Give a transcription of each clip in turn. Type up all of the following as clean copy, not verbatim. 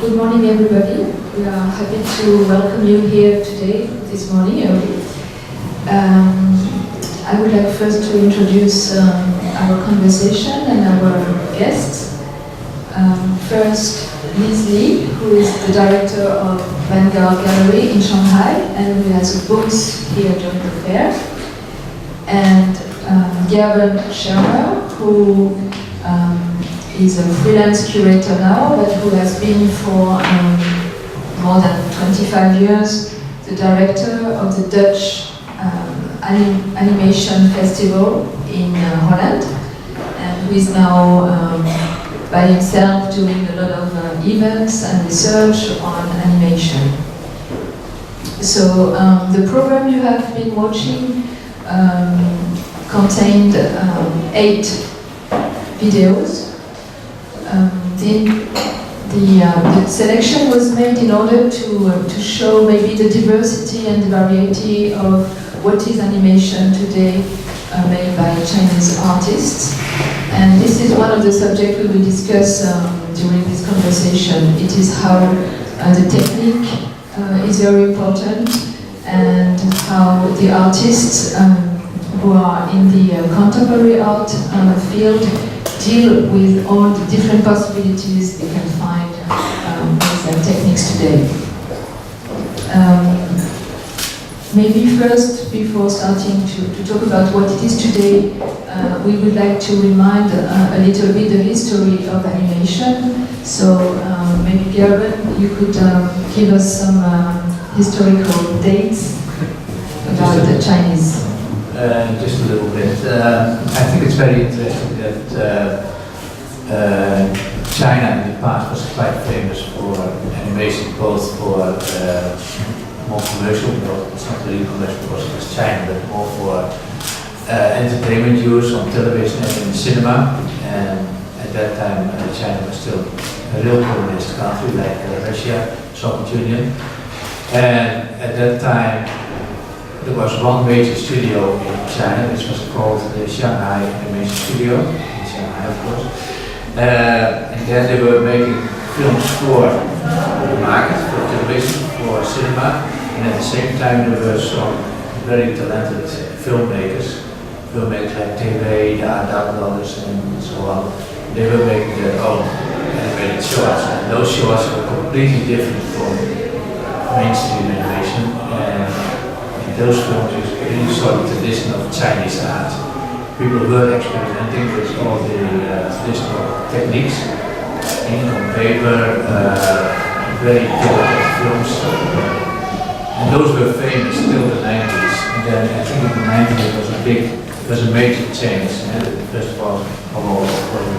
Good morning, everybody. We are happy to welcome you here today, this morning. I would like first to introduce our conversation and our guests. First, Lise Li, who is the director of Vanguard Gallery in Shanghai and who has a booth here during the fair. And Gerben Schermer, who is a freelance curator now, but who has been for more than 25 years the director of the Dutch Animation Festival in Holland, and who is now by himself doing a lot of events and research on animation. So the program you have been watching contained 8 videos. The selection was made in order to show maybe the diversity and the variety of what is animation today made by Chinese artists. And this is one of the subjects we will discuss during this conversation. It is how the technique is very important and how the artists who are in the contemporary art field deal with all the different possibilities they can find with their techniques today. Maybe first, before starting to talk about what it is today, we would like to remind a little bit the history of animation. So maybe Gerben, you could give us some historical dates about the Chinese. Just a little bit. I think it's very interesting that China in the past was quite famous for animation, both for more commercial, but it's not really commercial because it was China, but more for entertainment use on television and in cinema. And at that time, China was still a real communist country like Russia, Soviet Union. And at that time, there was one major studio in China, which was called the Shanghai Animation Studio, in Shanghai of course. And then they were making films for the market, for television, for cinema, and at the same time there were some very talented filmmakers like TV, the Art Brothers and so on. They were making their own animated shorts, and those shorts were completely different from mainstream animation. And those films really saw the tradition of Chinese art. People were experimenting with all the traditional techniques, ink on paper, very delicate films. And those were famous till the 90s. And then I think in the 90s it was a major change. First of all, we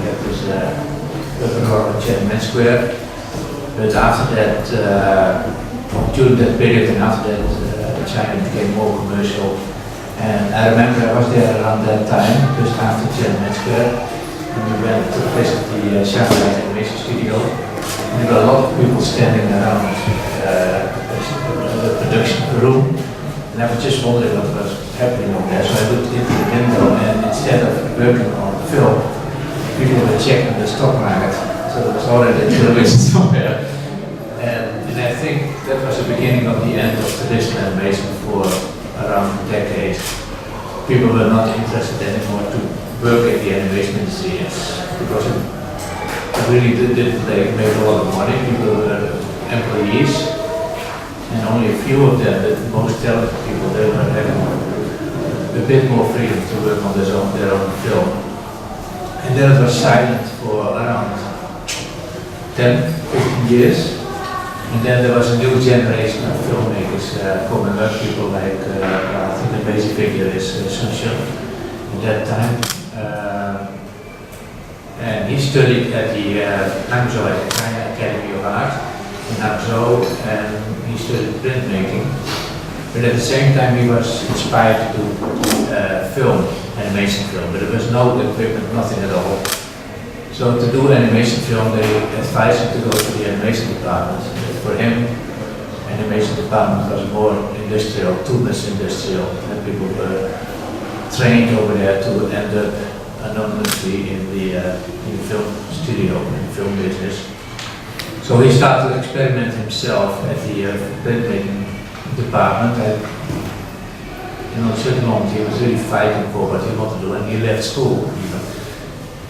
had this Tiananmen Square. But after that, during that period and after that, China became more commercial, and I remember I was there around that time, just after Tiananmen Square, and we went to visit the Shanghai Animation Studio, and there were a lot of people standing around the production room, and I was just wondering what was happening over there, so I looked into the window, and instead of working on the film, people were checking the stock market, so there was already a television somewhere. And I think that was the beginning of the end of traditional animation for around a decade. People were not interested anymore to work at the animation industry because it really didn't make a lot of money. People were employees, and only a few of them, the most talented people, they were having a bit more freedom to work on their own film. And then it was silent for around 10, 15 years. And then there was a new generation of filmmakers coming up, people like, I think the basic figure is Sun Shun at that time. And he studied at the Hangzhou China Academy of Art in Hangzhou, and he studied printmaking. But at the same time he was inspired to do film, animation film, but there was no equipment, nothing at all. So to do animation film, they advised him to go to the animation department. For him, animation department was more industrial, too much industrial, and people were trained over there to end up anonymously in the film studio, in the film business. So he started to experiment himself at the printmaking department. And on a certain moment he was really fighting for what he wanted to do, and he left school even.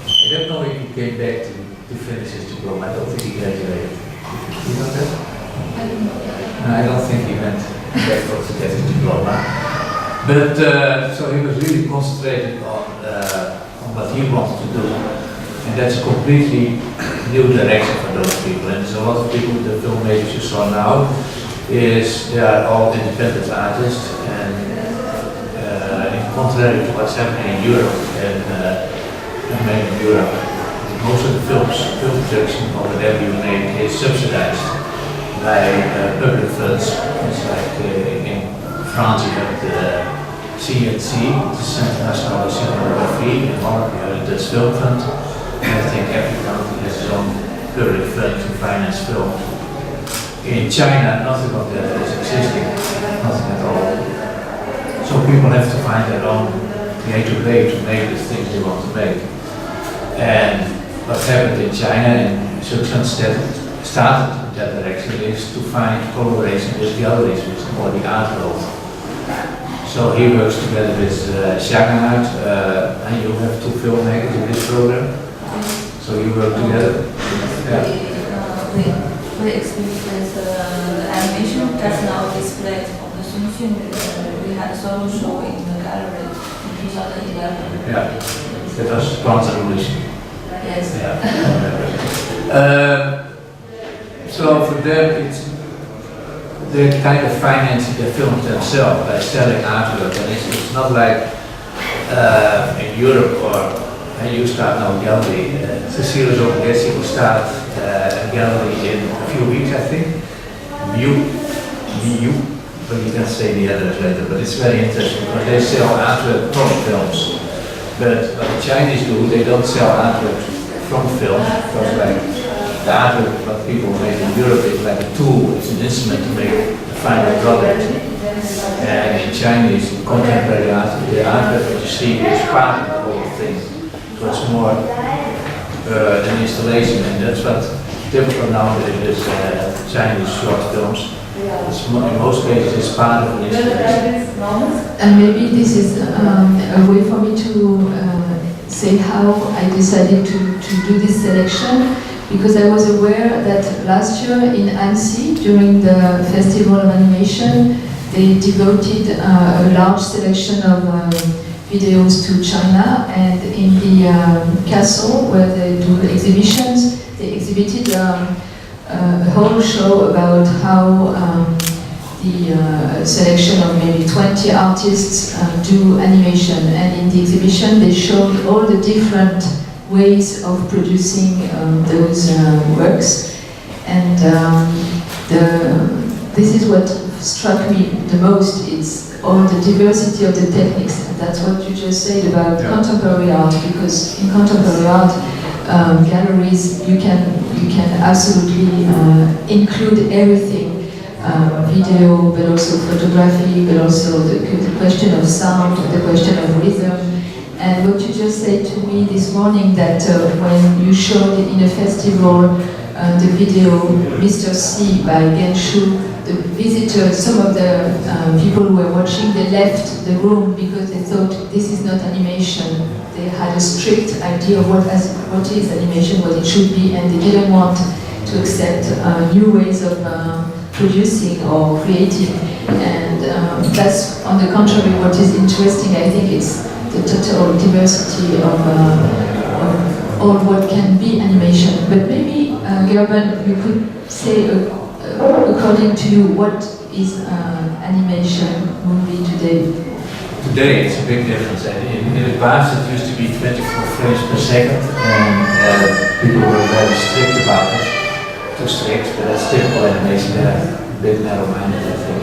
I don't know if he came back to finish his diploma. I don't think he graduated. You know that? I don't know. No, I don't think he went back to get his diploma. But so he was really concentrated on what he wanted to do. And that's a completely new direction for those people. And there's a lot of people, the filmmakers you saw now, they are all independent artists, and in contrary to what's happening in Europe and mainly in Europe, most of the film production or whatever you make is subsidized by public funds. It's like in France you have the CNC, the Centre National Cinematography. In Holland you have the Dutch Film Fund. And I think every country has its own public fund to finance film. In China, nothing of that is existing, nothing at all. So people have to find their own creative way to make the things they want to make. And what happened in China, and Susan started in that direction, is to find collaboration with galleries, which is more the art world. So he works together with Shanghai, and you have two filmmakers in this program. So you work together? Yeah. We experienced the animation that's now displayed on the Sunshine. We had a solo show in the gallery in 2011. Yeah, that was Trans Revolution. Yes. Yeah. So for them, they're kind of financing their films themselves by selling artwork, and it's not like in Europe or you start now a gallery. Cecilia Zogadesi will start a gallery in a few weeks, I think. BU, but you can say the others later. But it's very interesting because they sell artwork from films. But what the Chinese do, they don't sell artwork from film, because like the artwork what people make in Europe is like a tool, it's an instrument to make a final product. And in Chinese, contemporary art, the artwork that you see is part of the whole thing. So it's more an installation, and that's what typical nowadays is Chinese short films. It's in most cases it's part of an installation. And maybe this is a way for me to say how I decided to do this selection, because I was aware that last year in Annecy, during the Festival of Animation, they devoted a large selection of videos to China, and in the castle where they do exhibitions, they exhibited a whole show about how the selection of maybe 20 artists do animation, and in the exhibition they showed all the different ways of producing those works, and this is what struck me the most, is all the diversity of the techniques. And that's what you just said about contemporary art, because in contemporary art galleries you can absolutely include everything, video, but also photography, but also the question of sound, the question of rhythm. And what you just said to me this morning, that when you showed in a festival the video Mr. C by Genshu, the visitors, some of the people who were watching, they left the room because they thought this is not animation. They had a strict idea of what is animation, what it should be, and they didn't want to accept new ways of producing or creating. And that's, on the contrary, what is interesting. I think it's the total diversity of all what can be animation. But maybe, Gerben, you could say, according to you, what is animation movie today? Today it's a big difference. In the past it used to be 24 frames per second, and people were very strict about it. Too strict, but that's typical animation. They're a bit narrow-minded, I think.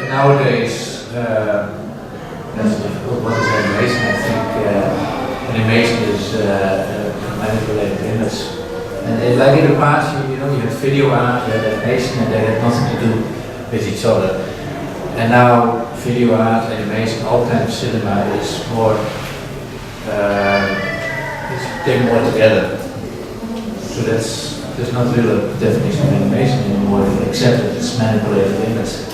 Nowadays, that's difficult. What is animation? I think animation is manipulated image. And like in the past, you had video art, you had animation, and they had nothing to do with each other. And now, video art, animation, all kinds of cinema is more, it's taken more together. So that's there's not really a definition of animation anymore, except that it's manipulated image.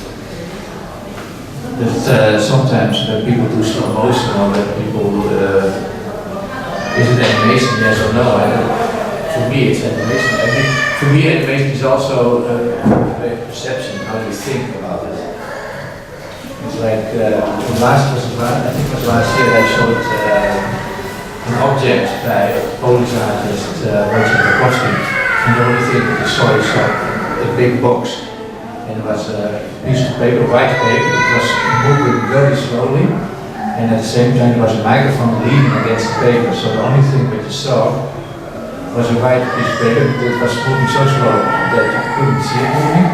But sometimes people do slow motion, or that people, is it animation, yes or no? For me it's animation. I think for me animation is also a perception, how you think about it. It's like, I think it was last year I showed an object by a Polish artist, and the only thing that you saw is a big box. And it was a piece of paper, white paper, it was moving very slowly, and at the same time there was a microphone leaning against the paper, so the only thing that you saw was a white piece of paper that was moving so slow that you couldn't see it moving,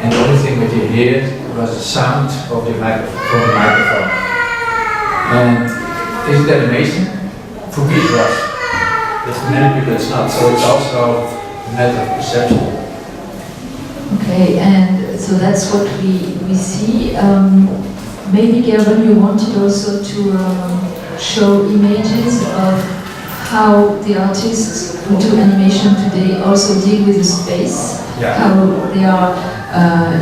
and the only thing that you heard was the sound of the microphone. And is it animation? For me it was. But for many people it's not, so it's also a matter of perception. Okay, and so that's what we see. Maybe Gerben, you wanted also to show images of how the artists who do animation today also deal with the space, how they are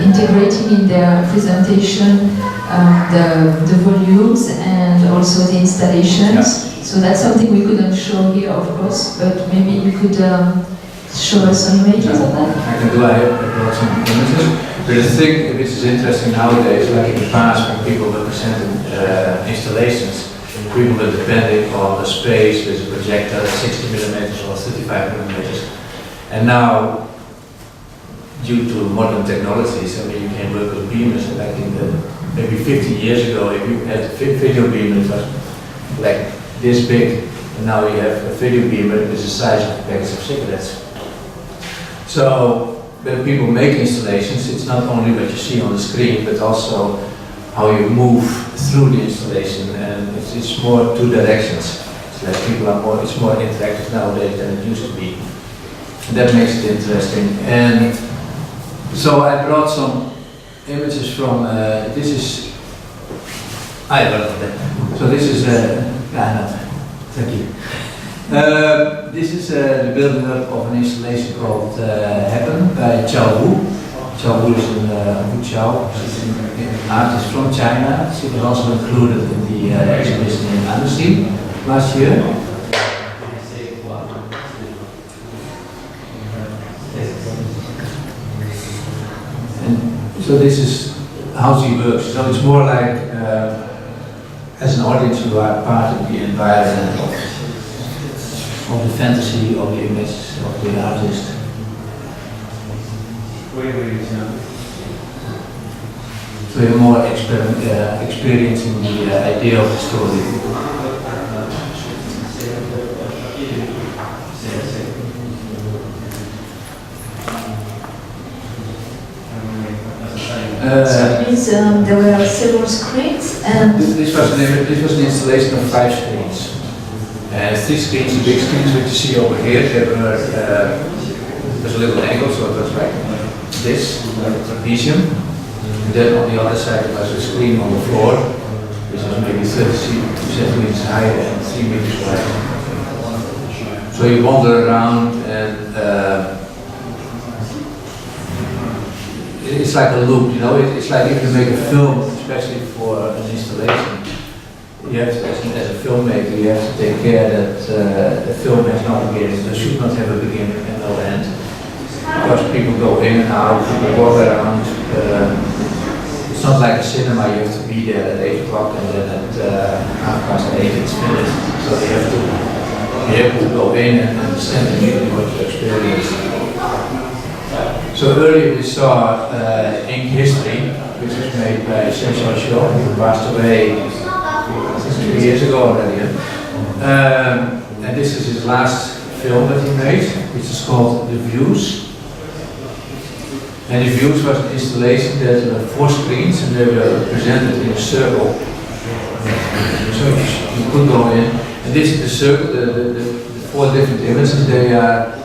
integrating in their presentation the volumes and also the installations. Yeah. So that's something we couldn't show here, of course, but maybe you could show us some images of that? I can do, I brought some images. But the thing which is interesting nowadays, like in the past when people were presenting installations, people were depending on the space with a projector, 60 millimeters or 35 millimeters. And now, due to modern technologies, I mean, you can work with beamers, like in maybe 50 years ago, if you had a video beamer, it was like this big, and now you have a video beamer with the size of a package of cigarettes. So when people make installations, it's not only what you see on the screen, but also how you move through the installation, and it's more two directions. It's like people are more, it's more interactive nowadays than it used to be. And that makes it interesting. And so I brought some images from, this is, so this is, thank you. This is the building up of an installation called Heaven by Chao Wu. Chao Wu is Wu Chao. She's an artist from China. She was also included in the exhibition in Annecy last year. And so this is how she works. So it's more like as an audience you are part of the environment of the fantasy of the image of the artist. So you're more experiencing the idea of the story. So it means there were several screens, and this was an installation of 5 screens. 3 screens, the big screens which you see over here, there were, there's a little angle, so it was like this, like a trapesium. And then on the other side there was a screen on the floor, which was maybe 30 centimeters high and 3 meters wide. So you wander around and it's like a loop, you know, it's like if you make a film, especially for an installation, you have to, as a filmmaker, you have to take care that the film has no beginning. It should not have a beginning and no end. Because people go in and out, people walk around. It's not like a cinema, you have to be there at 8 o'clock and then at 8:30 it's finished. So you have to go in and understand immediately what you experience. So earlier we saw Ink History, which was made by Sensor Shaw, who passed away 2 years ago already. And this is his last film that he made, which is called The Views. And The Views was an installation that were 4 screens and they were presented in a circle. So you could go in, and this is the circle, the 4 different images, they are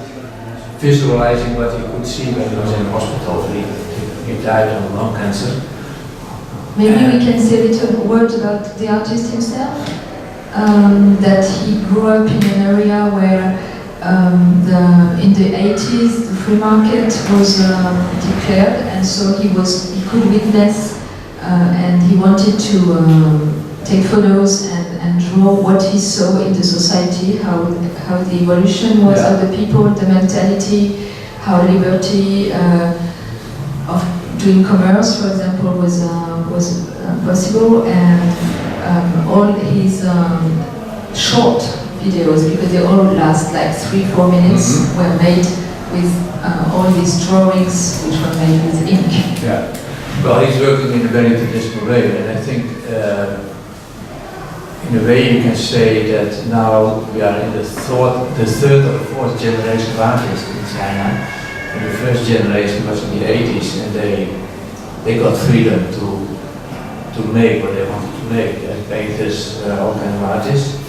visualizing what he could see when he was in hospital. He died of lung cancer. maybe we can say a little word about the artist himself. That he grew up in an area where in the 80s, the free market was declared, and so he could witness, and he wanted to take photos and draw what he saw in the society, how the evolution was of the people, the mentality, how liberty of doing commerce, for example, was possible, and all his short videos, because they all last like 3-4 minutes, were made with all these drawings which were made with ink. Yeah. Well, he's working in a very traditional way, and I think in a way you can say that now we are in the third or fourth generation of artists in China. And the first generation was in the 80s, and they got freedom to make what they wanted to make, painters, all kinds of artists.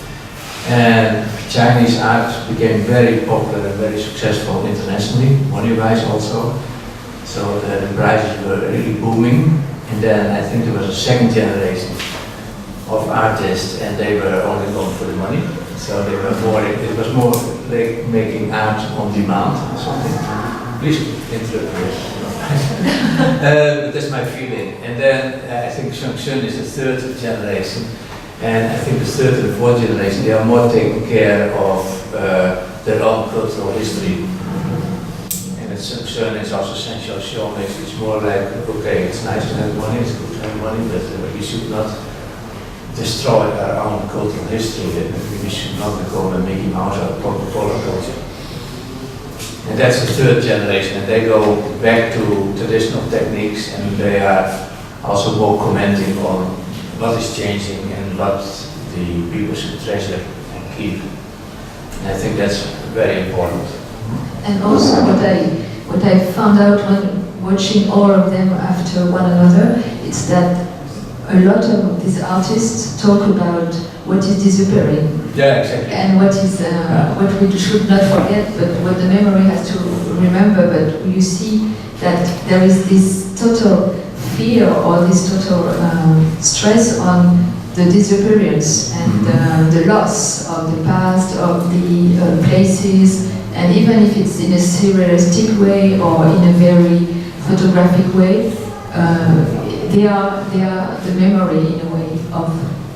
And Chinese art became very popular and very successful internationally, money-wise also. So the prices were really booming. And then I think there was a second generation of artists, and they were only going for the money. So they were more, it was more like making art on demand or something. Please interrupt me. But that's my feeling. And then I think Shangshun is the third generation. And I think the third and fourth generation, they are more taking care of their own cultural history. And it's concern is also essential showmix. It's more like, okay, it's nice to have money, it's good to have money, but we should not destroy our own cultural history. We should not become a Mickey Mouse or Coca-Cola culture. And that's the third generation, and they go back to traditional techniques, and they are also more commenting on what is changing and what the people should treasure and keep. And I think that's very important. And also what I found out when watching all of them after one another, it's that a lot of these artists talk about what is disappearing. Yeah, exactly. And what is what we should not forget, but what the memory has to remember. But you see that there is this total fear or this total stress on the disappearance and the loss of the past, of the places, and even if it's in a surrealistic way or in a very photographic way, they are the memory in a way of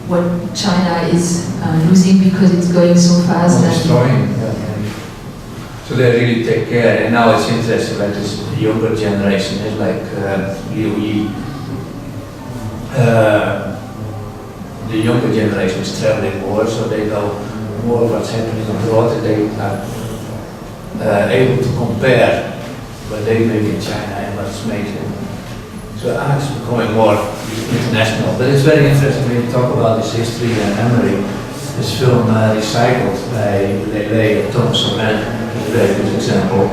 what China is losing because it's going so fast. Destroying. So they really take care, and now it's interesting, like this younger generation is like Liu Yi. The younger generation is traveling more, so they know more what's happening abroad, and they are able to compare what they make in China and what's made in. So art is becoming more international, but it's very interesting when you talk about this history and memory. This film Recycled by Lise Li and Thomas Sorin is a very good example.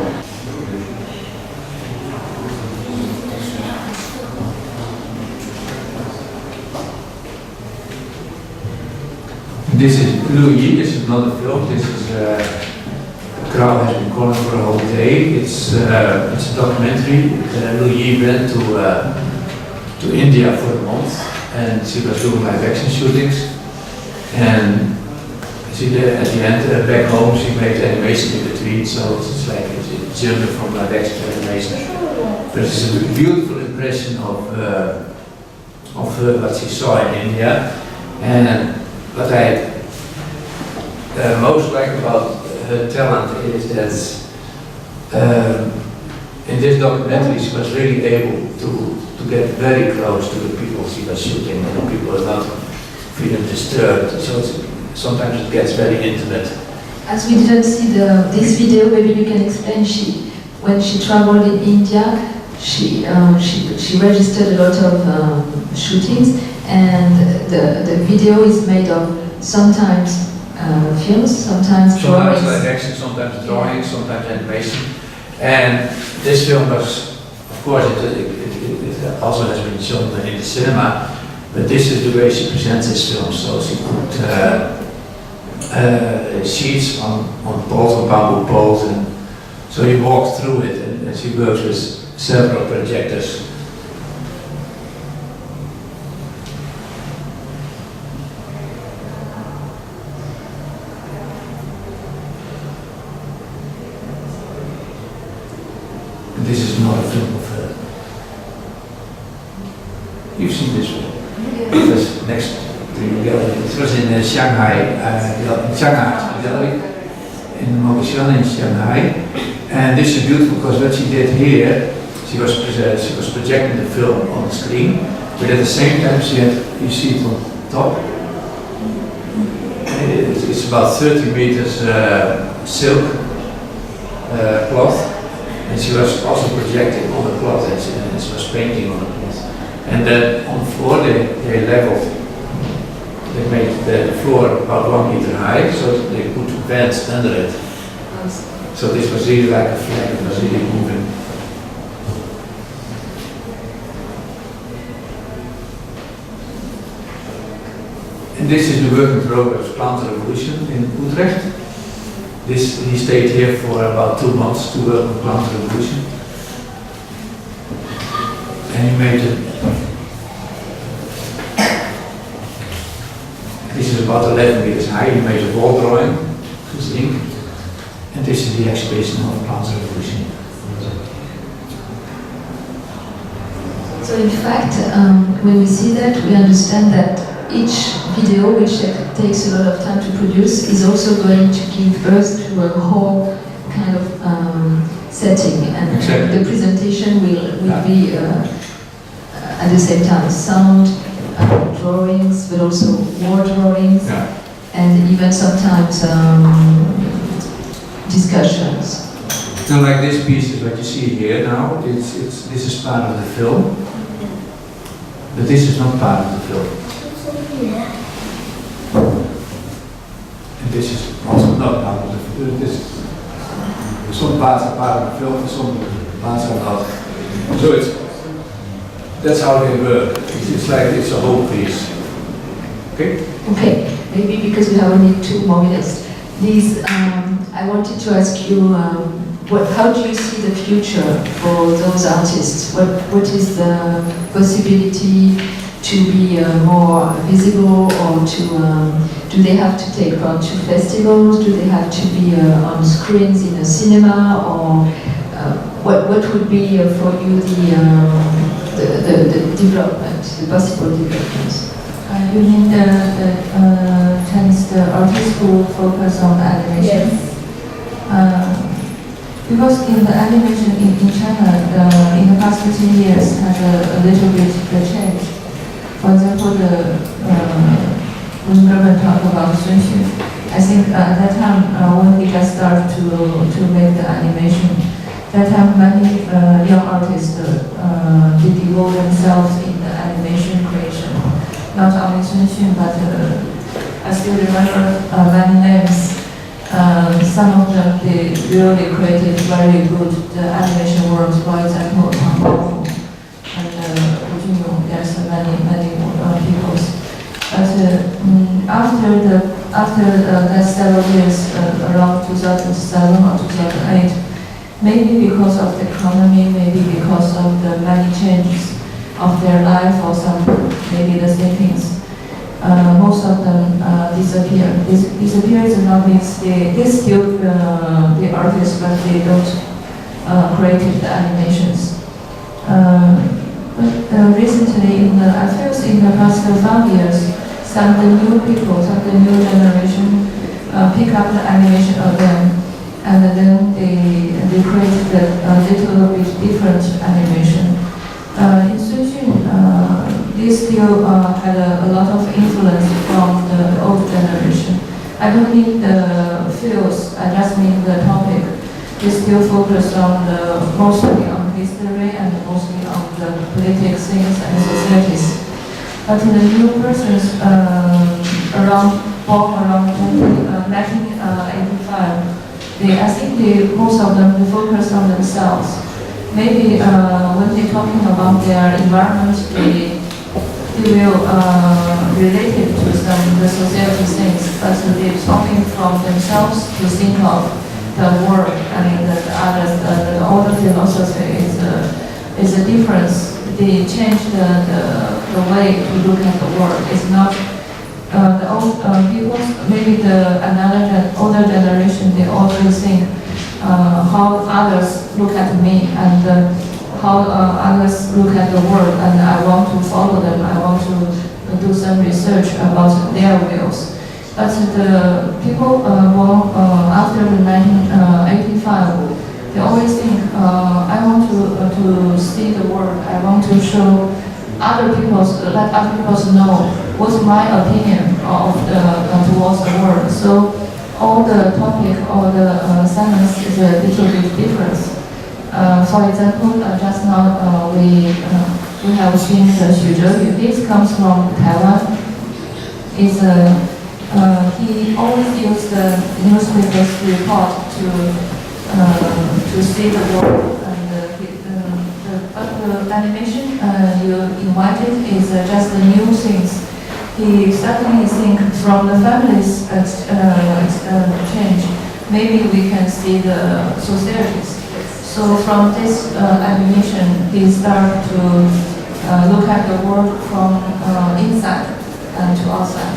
This is Liu Yi, this is not a film, this is the crowd has been calling for a whole day. It's a documentary. Liu Yi went to India for a month, and she was doing live action shootings. And she at the end, back home, she made animation in between, so it's like a journey from live action to animation. But it's a beautiful impression of what she saw in India. And what I most like about her talent is that in this documentary she was really able to get very close to the people she was shooting, and the people are not feeling disturbed. So sometimes it gets very intimate. As we didn't see this video, maybe you can explain. When she traveled in India, she registered a lot of shootings, and the video is made of sometimes films, sometimes drawings. Sometimes live action, sometimes drawings, sometimes animation. And this film was, of course, it also has been shown in the cinema, but this is the way she presents this film. So she put sheets on poles, on bamboo poles, and so you walk through it, and she works with several projectors. this is not a film of you've seen this one. It was next to the gallery. It was in Shanghai, in Shanghai Gallery, in Moderne in Shanghai. And this is beautiful because what she did here, she was projecting the film on the screen, but at the same time you see it on top. It's about 30 meters silk cloth, and she was also projecting on the cloth, and she was painting on the cloth. And then on the floor they leveled, they made the floor about 1 meter high, so they put vents under it. So this was really like a flag, it was really moving. And this is the work in progress Plant Revolution in Utrecht. He stayed here for about 2 months to work on Plant Revolution. And he made it. This is about 11 meters high. He made a wall drawing with ink. And this is the exhibition of Plant Revolution. So in fact, when we see that, we understand that each video, which takes a lot of time to produce, is also going to give birth to a whole kind of setting, and exactly. The presentation will be at the same time sound, drawings, but also wall drawings, and even sometimes discussions. Now, like this piece is what you see here now. This is part of the film, but this is not part of the film. And this is also not part of the film. Some parts are part of the film, some parts are not. So that's how they work. It's like it's a whole piece. Okay? Okay, maybe because we have only 2 more minutes. Lise, I wanted to ask you, how do you see the future for those artists? What is the possibility to be more visible, or do they have to take part to festivals? Do they have to be on screens in a cinema, or what would be for you the development, the possible developments? You mean the Chinese artists who focus on animation? Yes. Because in the animation in China, in the past 15 years has a little bit change. For example, when Gerben talked about Sun Xun, I think at that time when he just started to make the animation, that time many young artists did devote themselves in the animation creation. Not only Sun Xun, but I still remember many names. Some of them they really created very good animation works. For example, and there's many people. But after that several years, around 2007 or 2008, maybe because of the economy, maybe because of the many changes of their life, or some maybe the thinkings, most of them disappear. Disappear is not means they still the artists, but they don't create the animations. But recently, I feel in the past 5 years, some of the new people, some of the new generation pick up the animation again, and then they create a little bit different animation. In Sun Xun, they still had a lot of influence from the old generation. I don't mean the fields, I just mean the topic. They still focus on mostly on history and mostly on the political things and societies. But the new persons born around 1985, I think most of them they focus on themselves. Maybe when they're talking about their environment, they will relate it to the society things, but they're talking from themselves to think of the world. I mean, the older philosophy is a difference. They change the way to look at the world. It's not the old people, maybe the older generation, they always think how others look at me and how others look at the world, and I want to follow them. I want to do some research about their views. But the people born after 1985, they always think, I want to see the world. I want to show other people's, let other people know what's my opinion of towards the world. So all the topic, all the sentence is a little bit different. For example, just now we have seen the Xu Zheyu. This comes from Taiwan. He always used the newspaper's report to see the world. And but the animation you invited is just the new things. He suddenly think from the family's change, maybe we can see the societies. So from this animation, he started to look at the world from inside and to outside.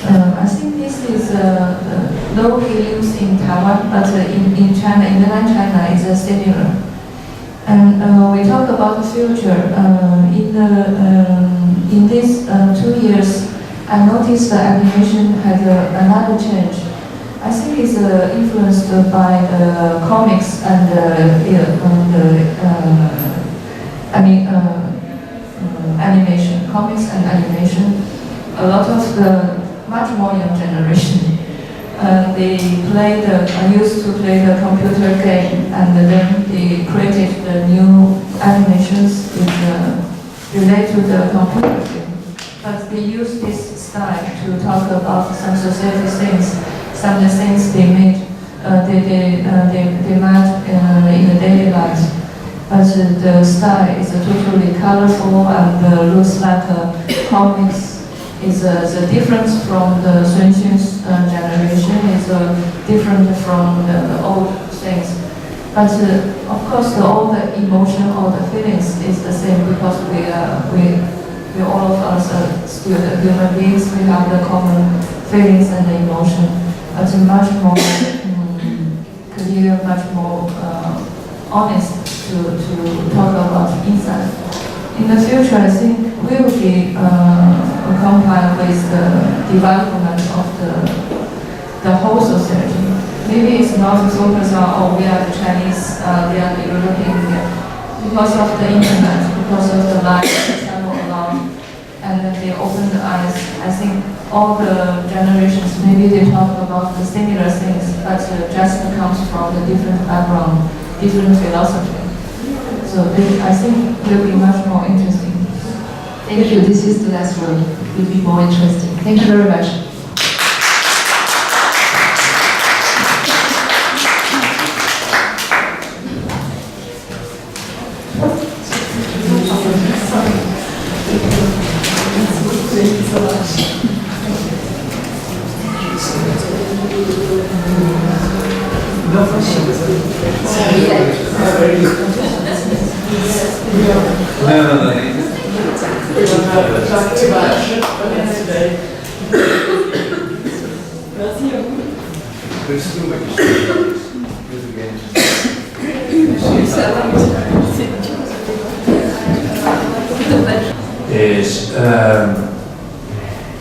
I think this is, though he lives in Taiwan, but in China, in mainland China, is similar. And we talk about the future. In these 2 years, I noticed the animation had another change. I think it's influenced by comics and animation. Comics and animation. A lot of the much more young generation. They used to play the computer game, and then they created the new animations related to the computer game. But they use this style to talk about some society things, some of the things they made, they met in the daily life. But the style is totally colorful and looks like comics. Is the difference from the Sun Xun's generation is different from the old things. But of course, all the emotion, all the feelings is the same because we all of us are still human beings. We have the common feelings and the emotion. But much more clear, much more honest to talk about inside. In the future, I think we will be accompanied with the development of the whole society. Maybe it's not focused on, we are the Chinese, they are the European. Because of the internet, because of the life they travel along, and then they open the eyes. I think all the generations, maybe they talk about the similar things, but just comes from the different background, different philosophy. So I think it will be much more interesting. Thank you. This is the last one. It will be more interesting. Thank you very much.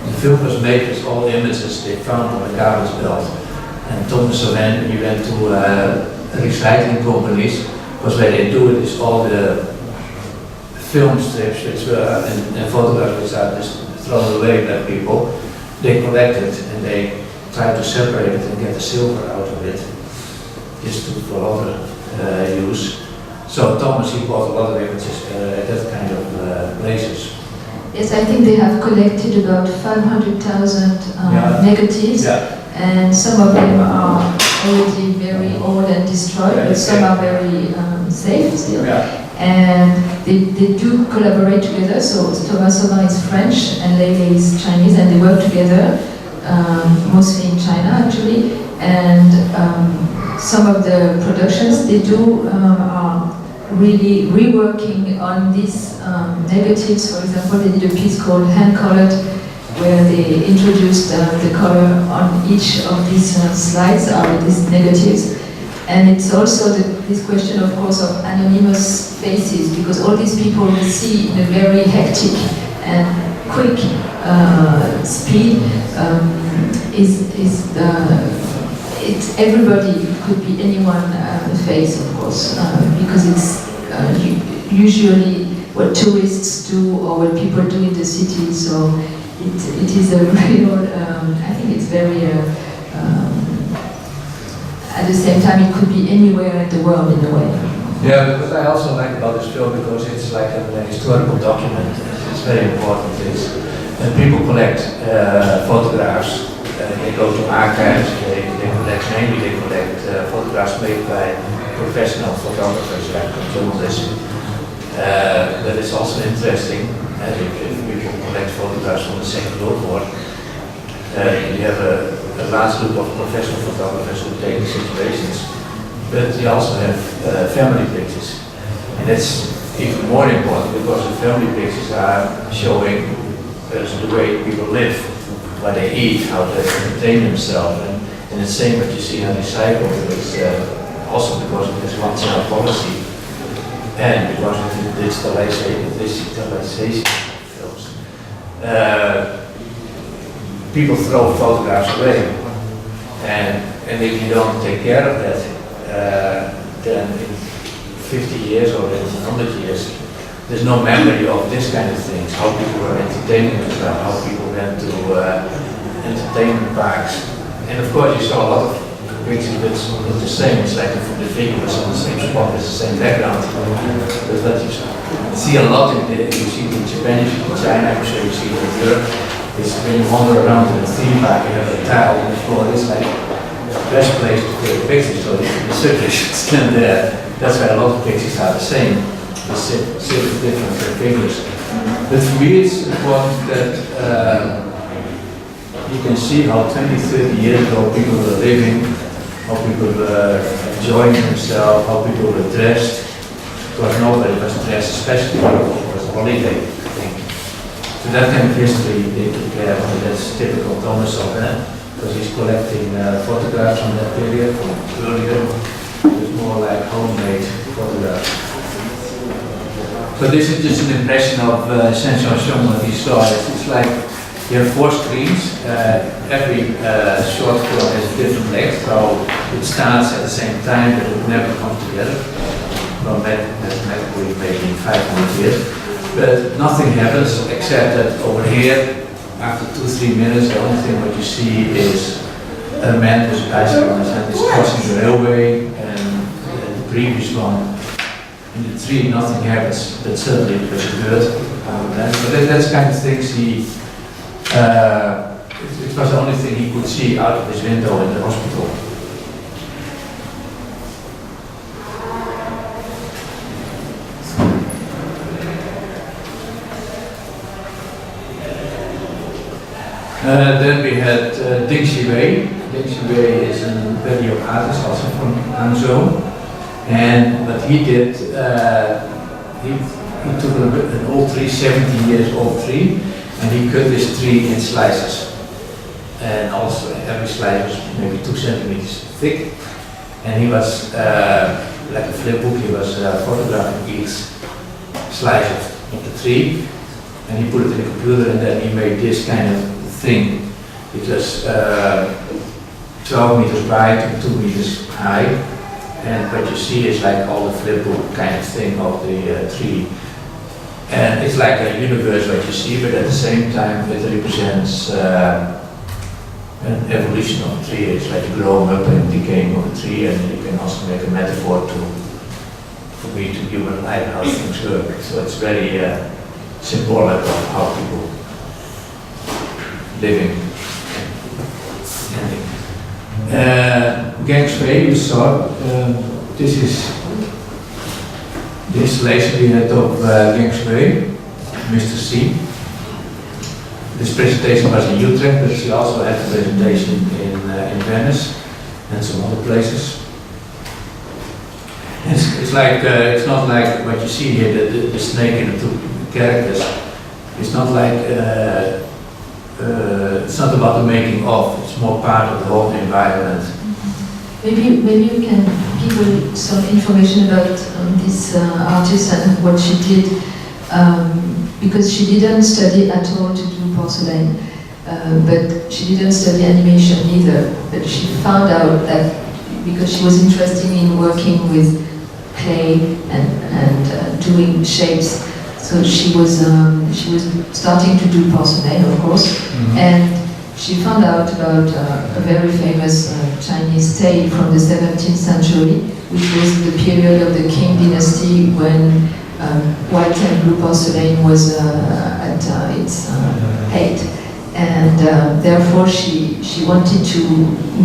The film was made with all images they found on the garbage belt. And Thomas and he went to recycling companies, because what they do it is all the film strips which were and photographs which are just thrown away by people. They collect it and they try to separate it and get the silver out of it, just for other use. So Thomas, he bought a lot of images at that kind of places. Yes, I think they have collected about 500,000 negatives, and some of them are already very old and destroyed, but some are very safe still. And they do collaborate together, so Thomas Aubin is French and Lele is Chinese, and they work together, mostly in China actually, and some of the productions they do are really reworking on these negatives. For example, they did a piece called Hand Colored, where they introduced the color on each of these slides, or these negatives. And it's also this question, of course, of anonymous faces, because all these people we see in a very hectic and quick speed it's everybody. It could be anyone face, of course, because it's usually what tourists do or what people do in the city. So it is a real. I think it's very. At the same time, it could be anywhere in the world in a way. Yeah, because I also like about this film because it's like a historical document. It's very important. And people collect photographs. They go to archives. They collect photographs made by professional photographers and journalists. But it's also interesting if people collect photographs from the Second World War. You have a large group of professional photographers who take situations, but you also have family pictures. And that's even more important because the family pictures are showing the way people live, what they eat, how they entertain themselves. And the same what you see on the cycle is also because of this one-child policy and because of the digitalization of films. People throw photographs away, and if you don't take care of that, then in 50 years or in 100 years, there's no memory of this kind of things, how people were entertaining themselves, how people went to entertainment parks. And of course you saw a lot of pictures that look the same, it's like the figures on the same spot with the same background. But what you see a lot you see it in Japan, you see it in China, I'm sure you see it in Europe. It's when you wander around in a theme park, you have a tile on the floor. It's like the best place to take pictures, so the circus should stand there. That's why a lot of pictures are the same. They sit with different figures. But for me, it's important that you can see how 20, 30 years ago people were living, how people were enjoying themselves, how people were dressed. Because nobody was dressed, especially when it was a holiday. So that kind of history they took care of, and that's typical Thomas of that, because he's collecting photographs from that period, from earlier. It's more like homemade photographs. So this is just an impression of sensation what he saw. It's like you have 4 screens. Every short film has a different length, so it starts at the same time, but it never comes together. Well, mathematically maybe 500 years. But nothing happens except that over here, after 2-3 minutes, the only thing what you see is a man with a bicycle in his hand is crossing the railway, and the previous one, in the tree, nothing happens, but suddenly there's a bird. So that's kind of things he, it was the only thing he could see out of his window in the hospital. Then we had Ding Wei. Ding Wei is a video artist, also from Hangzhou. And what he did, he took an old tree, 70 years old tree, and he cut this tree in slices. And also every slice was maybe 2 centimeters thick. And he was, like a flip book, he was photographing each slice of the tree. And he put it in a computer, and then he made this kind of thing. It was 12 meters wide, 2 meters high, and what you see is like all the flipbook kind of thing of the tree. And it's like a universe what you see, but at the same time it represents an evolution of a tree. It's like growing up and decaying of a tree, and you can also make a metaphor for me to human life, how things work. So it's very symbolic of how people living. Gang Shui, you saw, this is the installation we had of Gang Shui, Mr. C. This presentation was in Utrecht, but she also had a presentation in Venice and some other places. It's like, it's not like what you see here, the snake and the 2 characters. It's not like, it's not about the making of, it's more part of the whole environment. Maybe we can people some information about this artist and what she did, because she didn't study at all to do porcelain, but she didn't study animation either. But she found out that because she was interested in working with clay and doing shapes, so she was starting to do porcelain, of course, and she found out about a very famous Chinese tale from the 17th century, which was the period of the Qing dynasty when white and blue porcelain was at its height. And therefore she wanted to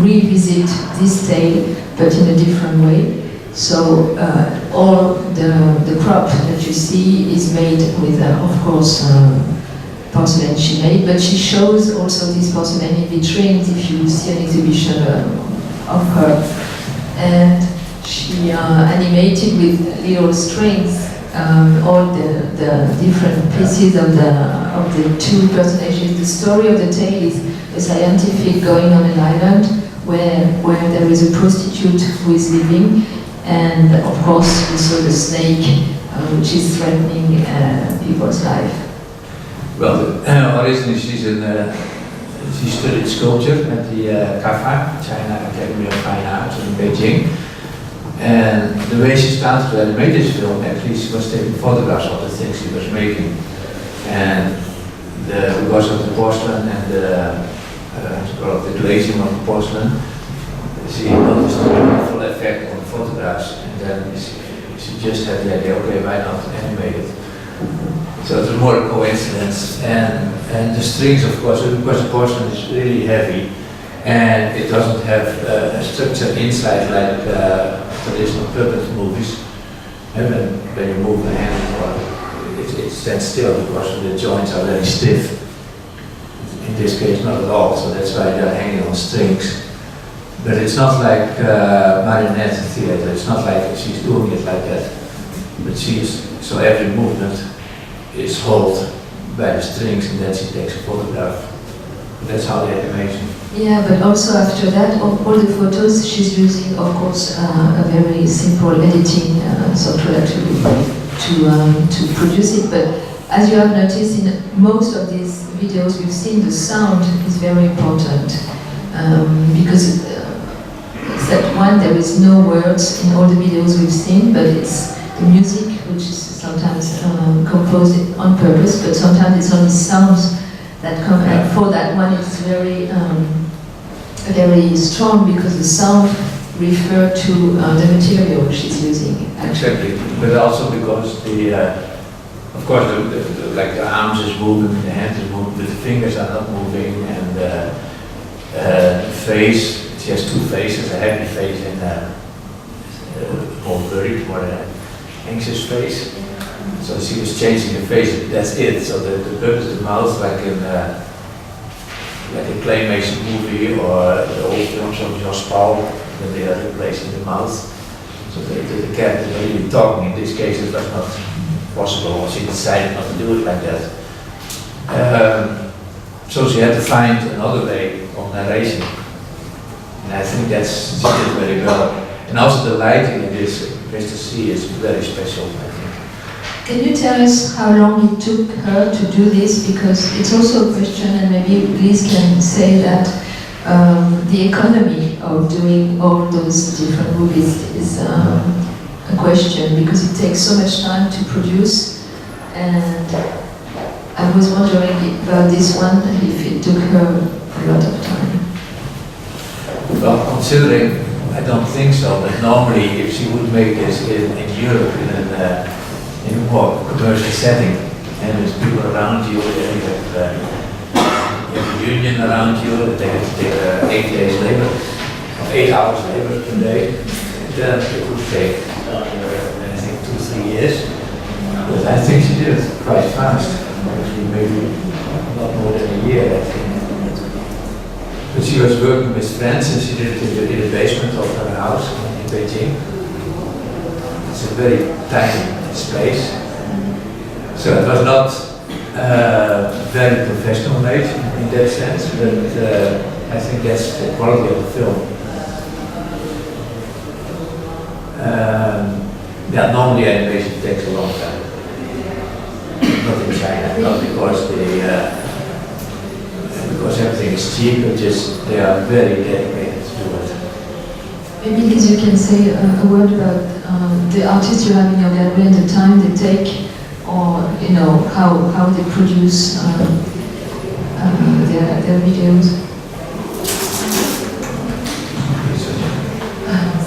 revisit this tale, but in a different way. So all the crop that you see is made with, of course, porcelain she made, but she shows also this porcelain in vitrines if you see an exhibition of her. And she animated with little strings all the different pieces of the two personages. The story of the tale is a scientific going on an island where there is a prostitute who is living, and of course you saw the snake which is threatening people's life. Well, originally she studied sculpture at the CAFA, China Academy of Fine Arts in Beijing. And the way she started to animate this film, actually she was taking photographs of the things she was making. And because of the porcelain and the glazing of the porcelain, she noticed the wonderful effect on the photographs. And then she just had the idea, okay, why not animate it? So it was more a coincidence. And the strings, of course, because the porcelain is really heavy, and it doesn't have a structure inside like traditional puppet movies. And when you move the hand, it stands still because the joints are very stiff. In this case, not at all, so that's why they're hanging on strings. But it's not like marionette theater, it's not like she's doing it like that. But so every movement is held by the strings, and then she takes a photograph. That's how the animation. Yeah, but also after that, all the photos she's using, of course, a very simple editing software to produce it. But as you have noticed in most of these videos we've seen, the sound is very important because except one, there is no words in all the videos we've seen, but it's the music, which is sometimes composed on purpose, but sometimes it's only sounds that come. And for that one, it's very strong because the sound refer to the material she's using. Actually. Exactly, but also because of course, like the arms is moving, the hand is moving, but the fingers are not moving, and the face. She has two faces, a happy face and a more worried, more anxious face. So she was changing the face, that's it. So the purpose of the mouth, like a claymation movie or the old films of Jos Paul, when they are replacing the mouth. So the cat is really talking. In this case it was not possible, she decided not to do it like that. So she had to find another way of narration. And I think she did very well. And also the lighting in this Mr. C is very special, I think. Can you tell us how long it took her to do this? Because it's also a question, and maybe Lise can say that the economy of doing all those different movies is a question, because it takes so much time to produce. And I was wondering about this one, if it took her a lot of time. Well, considering, I don't think so, but normally if she would make this in Europe in a more commercial setting, and there's people around you, and you have a union around you, they have to take 8 days labor, or 8 hours labor per day, then it would take, I think, 2-3 years. But I think she did it quite fast, actually maybe not more than a year, I think. But she was working with friends, and she did it in the basement of her house in Beijing. It's a very tiny space. So it was not very professional made in that sense, but I think that's the quality of the film. Yeah, normally animation takes a long time. Not in China, not because because everything is cheap, but just they are very dedicated to it. Maybe Lise, you can say a word about the artists you have in your gallery and the time they take, or how they produce their videos.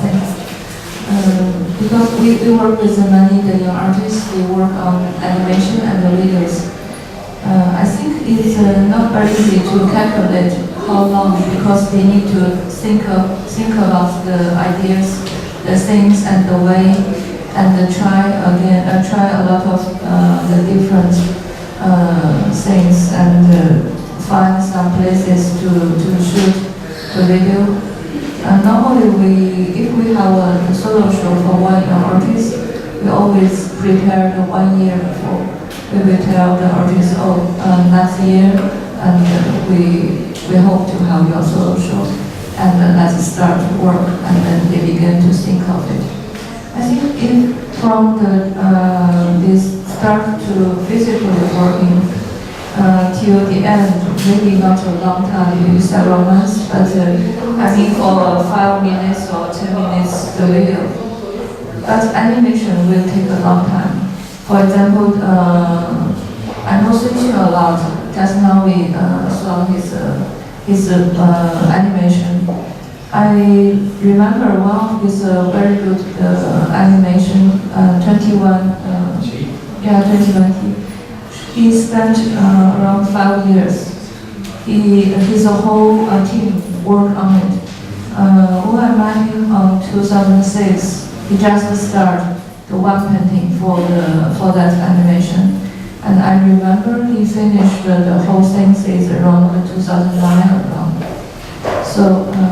Thanks. Because we work with many the young artists, they work on animation and the videos. I think it's not very easy to calculate how long, because they need to think about the ideas, the things and the way, and try a lot of the different things, and find some places to shoot the video. Normally, if we have a solo show for one young artist, we always prepare the 1 year before. We will tell the artist, next year, and we hope to have your solo show, and let's start work, and then they begin to think of it. I think from this start to physically working till the end, maybe not a long time, maybe several months, but for 5 minutes or 10 minutes the video. But animation will take a long time. For example, I know Sun a lot. Just now we saw his animation. I remember one of his very good animation, 21. 21. He spent around 5 years. His whole team worked on it. When I met him on 2006, he just started the one painting for that animation, and I remember he finished the whole thing is around 2009 around. So,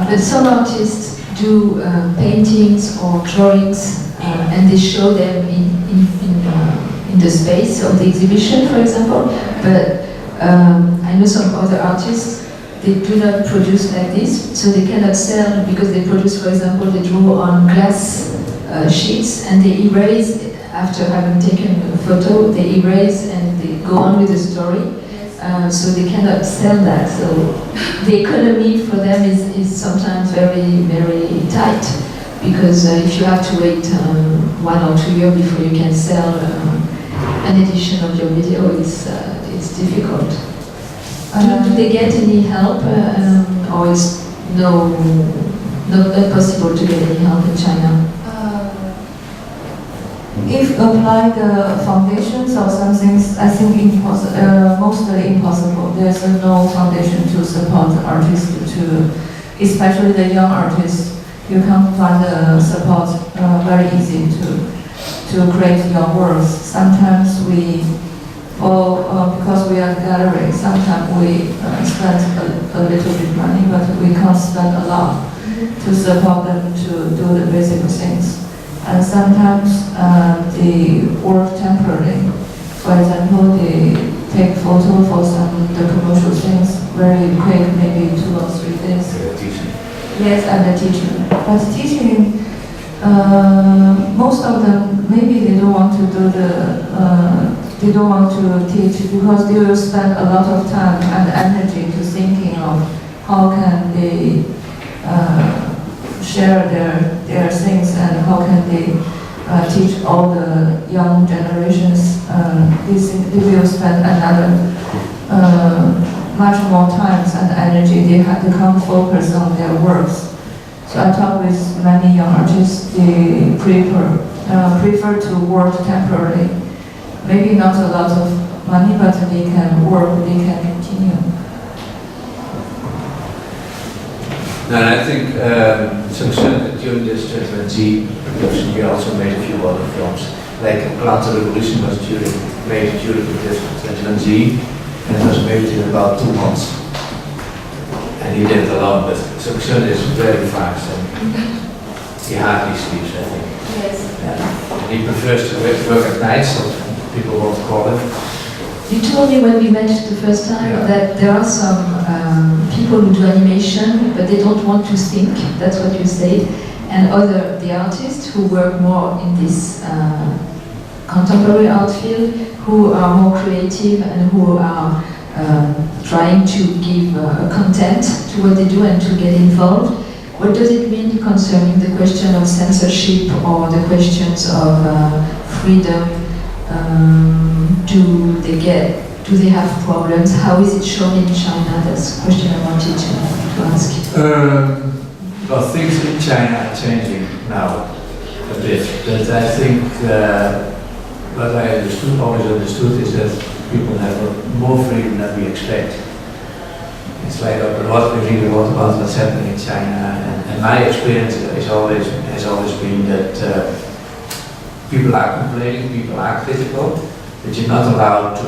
but some artists do paintings or drawings, and they show them in the space of the exhibition, for example. But I know some other artists, they do not produce like this, so they cannot sell because they produce, for example, they draw on glass sheets and they erase after having taken a photo. They erase and they go on with the story. So they cannot sell that. So the economy for them is sometimes very, very tight, because if you have to wait 1 or 2 years before you can sell an edition of your video, it's difficult. Do they get any help, or is not possible to get any help in China? If apply the foundations or some things, I think mostly impossible. There's no foundation to support the artists, especially the young artists. You can't find the support very easy to create your works. Sometimes because we are a gallery, sometimes we spend a little bit money, but we can't spend a lot to support them to do the basic things. And sometimes they work temporarily. For example, they take photo for the commercial things very quick, maybe 2 or 3 days. Yes, and the teaching. But teaching, most of them maybe they don't want to they don't want to teach because they will spend a lot of time and energy to thinking of how can they share their things and how can they teach all the young generations. They will spend another much more time and energy. They have to come focus on their works. So I talk with many young artists. They prefer to work temporarily. Maybe not a lot of money, but they can work. They can continue. No, and I think during this G production, we also made a few other films. Like Plante Revolution was made during this G, and it was made in about 2 months. And he did it alone, but Sebastian is very fast and he hardly sleeps, I think. Yes. Yeah. And he prefers to work at night, so people won't call him. You told me when we met the first time that there are some people who do animation, but they don't want to think. That's what you said. and the artists who work more in this contemporary art field, who are more creative and who are trying to give a content to what they do and to get involved. What does it mean concerning the question of censorship or the questions of freedom? Do they have problems? How is it shown in China? That's a question I wanted to ask. Well, things in China are changing now a bit, but I think what I always understood is that people have more freedom than we expect. It's like we read a lot about what's happening in China, and my experience has always been that people are complaining, people are critical, but you're not allowed to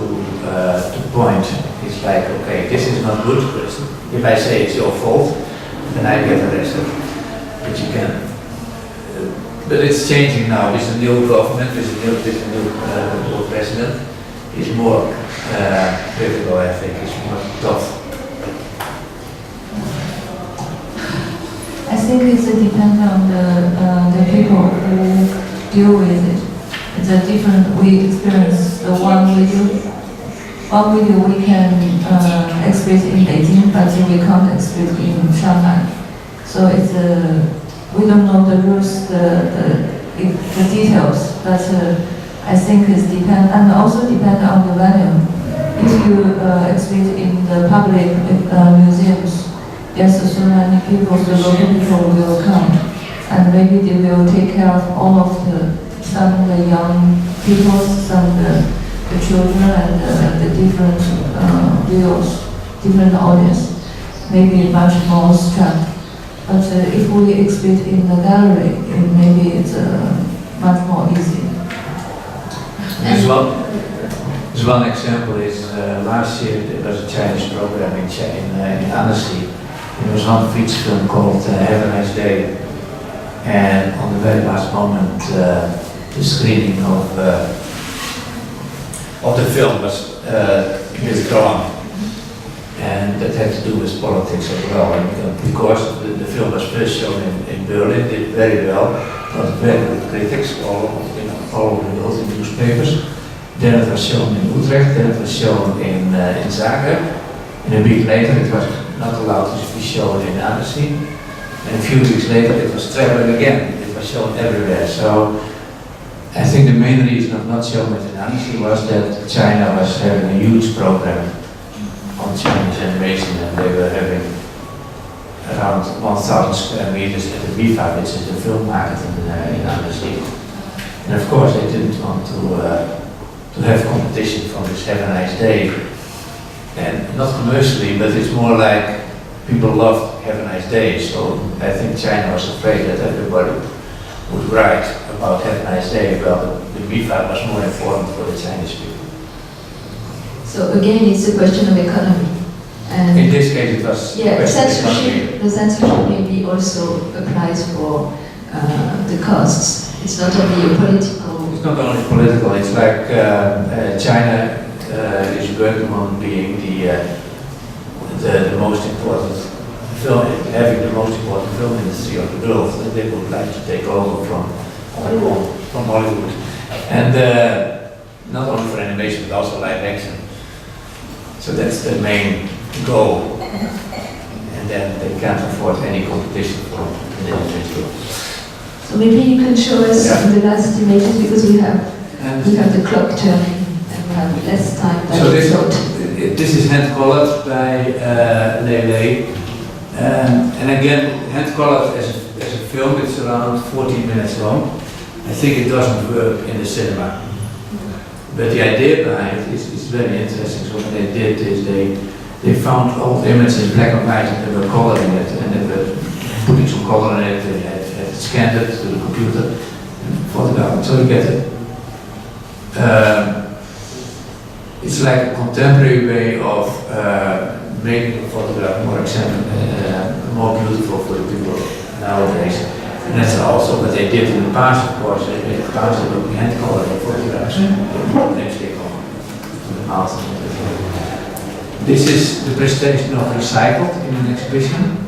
point. It's like, okay, this is not good, but if I say it's your fault, then I get arrested. But you can. But it's changing now. With the new government, with the new president, he's more critical. I think he's more tough. I think it's depends on the people who deal with it. It's a different. We experience the one video we can express in Beijing, but we can't express in Shanghai. So it's we don't know the rules, the details, but I think it depends, and also depend on the venue. If you express in the public museums, yes, so many people, the local people will come, and maybe they will take care of all of some of the young people, some of the children, and the different viewers, different audience, maybe much more strict. But if we exhibit in the gallery, maybe it's much more easy. There's one example is last year there was a Chinese program in Annecy. There was one feature film called Have a Nice Day, and on the very last moment the screening of the film was withdrawn, and that had to do with politics as well. And because the film was first shown in Berlin, did very well, got very good critics all over the world in newspapers. Then it was shown in Utrecht, then it was shown in Zagreb, and a week later it was not allowed to be shown in Annecy, and a few weeks later it was traveling again. It was shown everywhere. So I think the main reason of not showing it in Annecy was that China was having a huge program on Chinese animation, and they were having around 1,000 square meters at the Viva, which is the film market in Annecy. And of course they didn't want to have competition from this Have a Nice Day. And not commercially, but it's more like people love Have a Nice Day. So I think China was afraid that everybody would write about Have a Nice Day. Well, the Viva was more important for the Chinese people. So again, it's a question of economy. And in this case, it was the censorship maybe also applies for the costs. It's not only a political. It's not only political. It's like China is working on being the most important film, having the most important film industry of the world. That they would like to take over from Hollywood, and not only for animation but also live action. So that's the main goal, and then they can't afford any competition from the industry. So maybe you can show us the last images, because we have the clock turning and we have less time than we thought. This is hand colored by Lise Li, and again hand colored as a film. It's around 14 minutes long. I think it doesn't work in the cinema. But the idea behind it is very interesting. So what they did is they found old images in black and white, and they were coloring it, and they were putting some color in it. They had scanned it to the computer and photographed it. So you get it. It's like a contemporary way of making a photograph more beautiful for the people nowadays. And that's also what they did in the past, of course. They made the past look hand colored photographs. This is the presentation of Recycled in an exhibition.